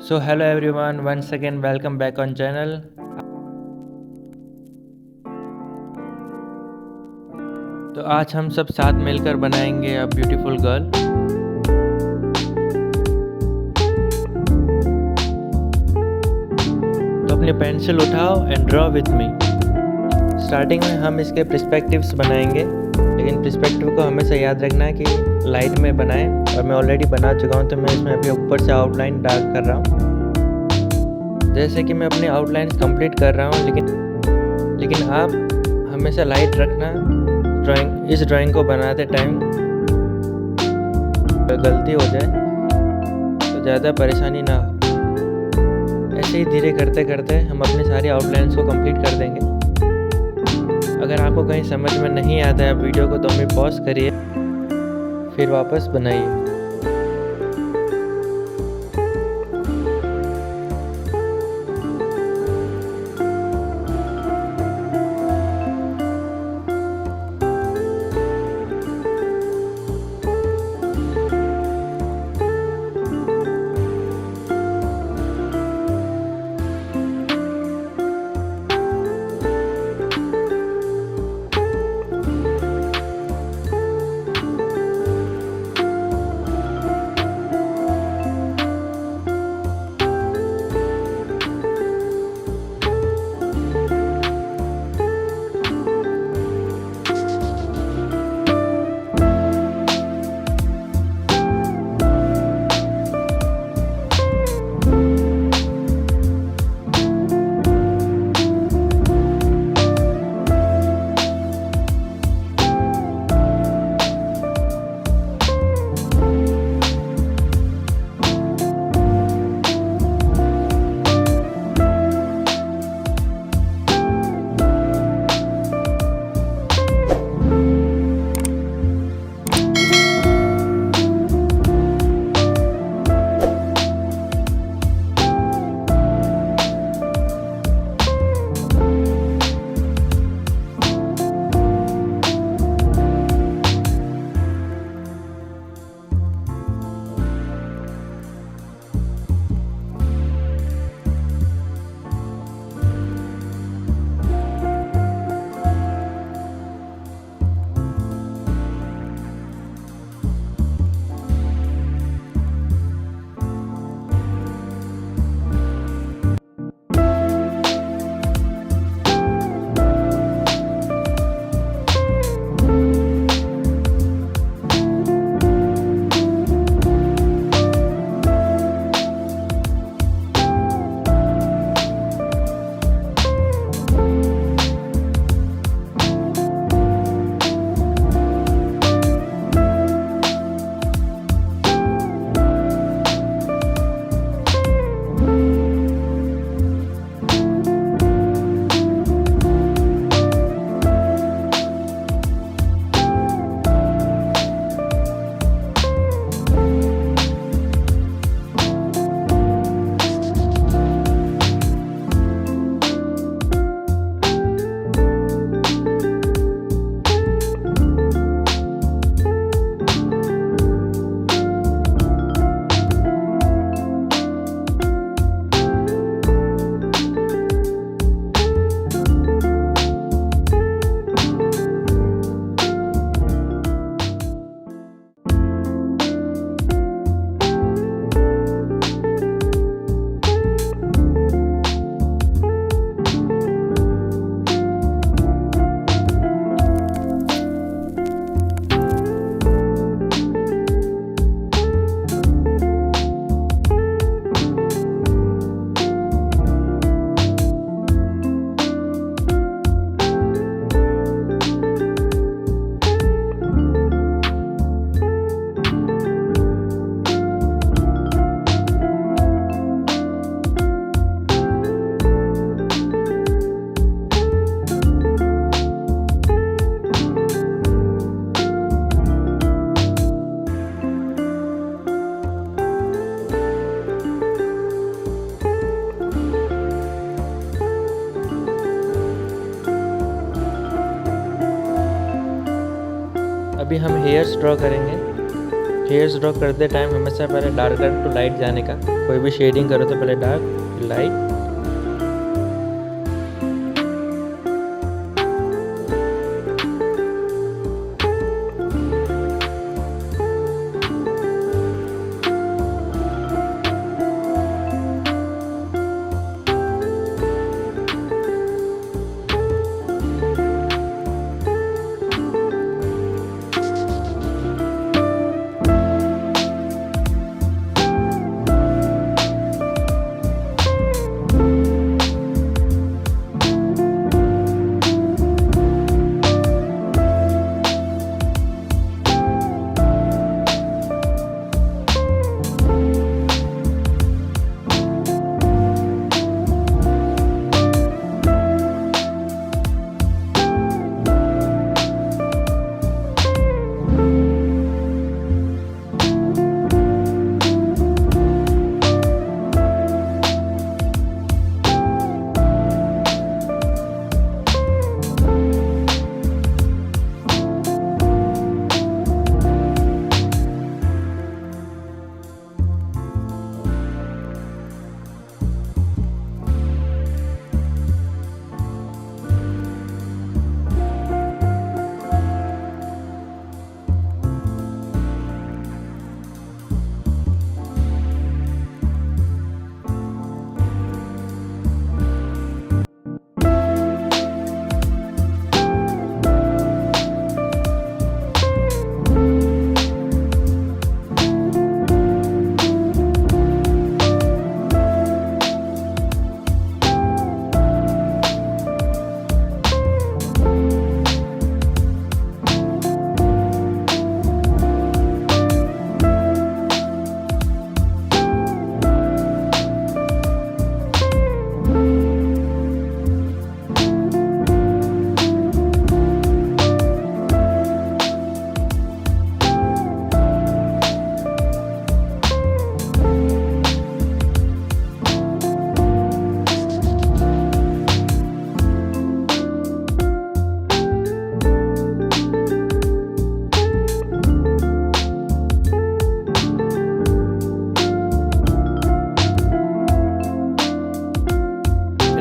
So hello everyone, once again welcome back on channel. तो आज हम सब साथ मिलकर बनाएंगे अ ब्यूटीफुल गर्ल। तो अपनी पेंसिल उठाओ and draw with me. Starting में हम इसके पर्सपेक्टिव्स बनाएंगे, लेकिन पर्सपेक्टिव को हमेशा याद रखना है कि लाइट में बनाएं। और मैं ऑलरेडी बना चुका हूं, तो मैं इसमें अभी ऊपर से आउटलाइन डार्क कर रहा हूं। जैसे कि मैं अपनी आउटलाइन कंप्लीट कर रहा हूं, लेकिन आप हमेशा लाइट रखना इस ड्राइंग को बनाते टाइम। गलती हो जाए तो ज़्यादा परेशानी ना हो। ऐसे ही धीरे करते करते हम अपनी सारी आउटलाइंस को कंप्लीट कर देंगे। अगर आपको कहीं समझ में नहीं आता है वीडियो को, तो हमें पॉज करिए, फिर वापस बनाइए। अभी हम हेयर्स ड्रॉ करेंगे। फेस ड्रॉ करते टाइम हमेशा पहले डार्कर टू लाइट जाने का, कोई भी शेडिंग करो तो पहले डार्क फिर लाइट।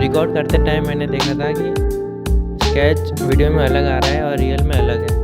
रिकॉर्ड करते टाइम मैंने देखा था कि स्केच वीडियो में अलग आ रहा है और रियल में अलग है।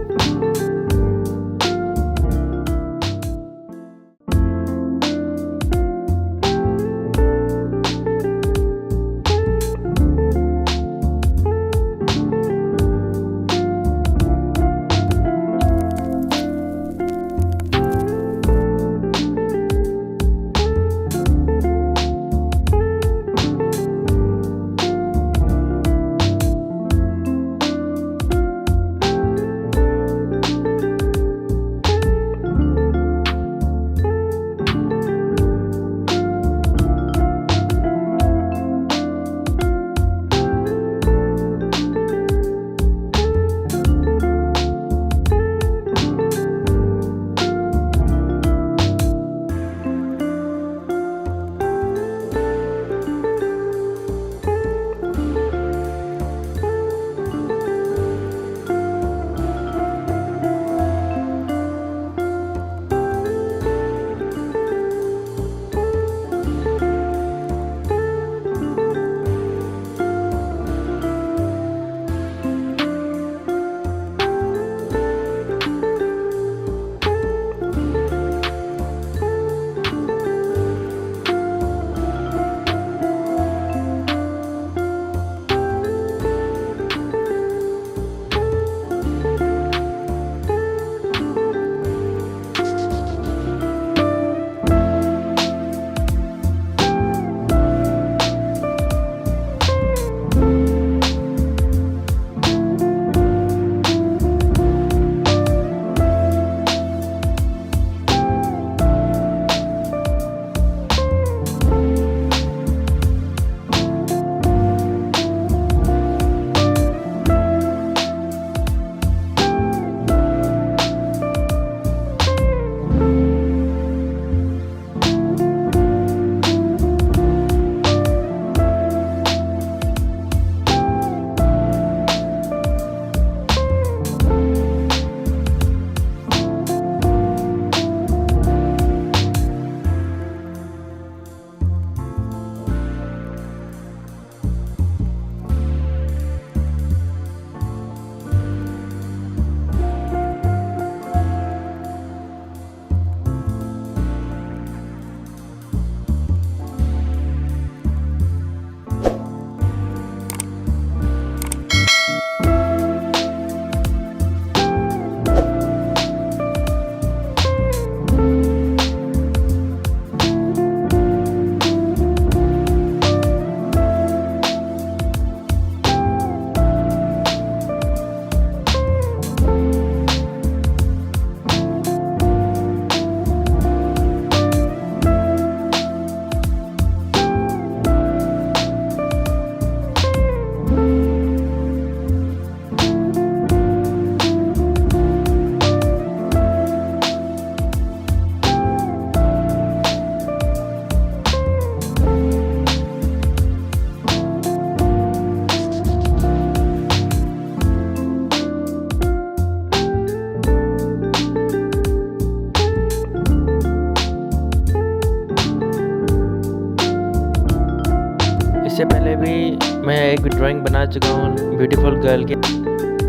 एक ड्राइंग बना चुका हूँ ब्यूटीफुल गर्ल की,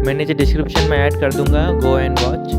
मैं नीचे डिस्क्रिप्शन में ऐड कर दूँगा, गो एंड वॉच।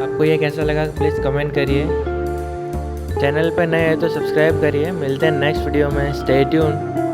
आपको ये कैसा लगा प्लीज़ कमेंट करिए। चैनल पर नए हैं तो सब्सक्राइब करिए। मिलते हैं नेक्स्ट वीडियो में। Stay tune.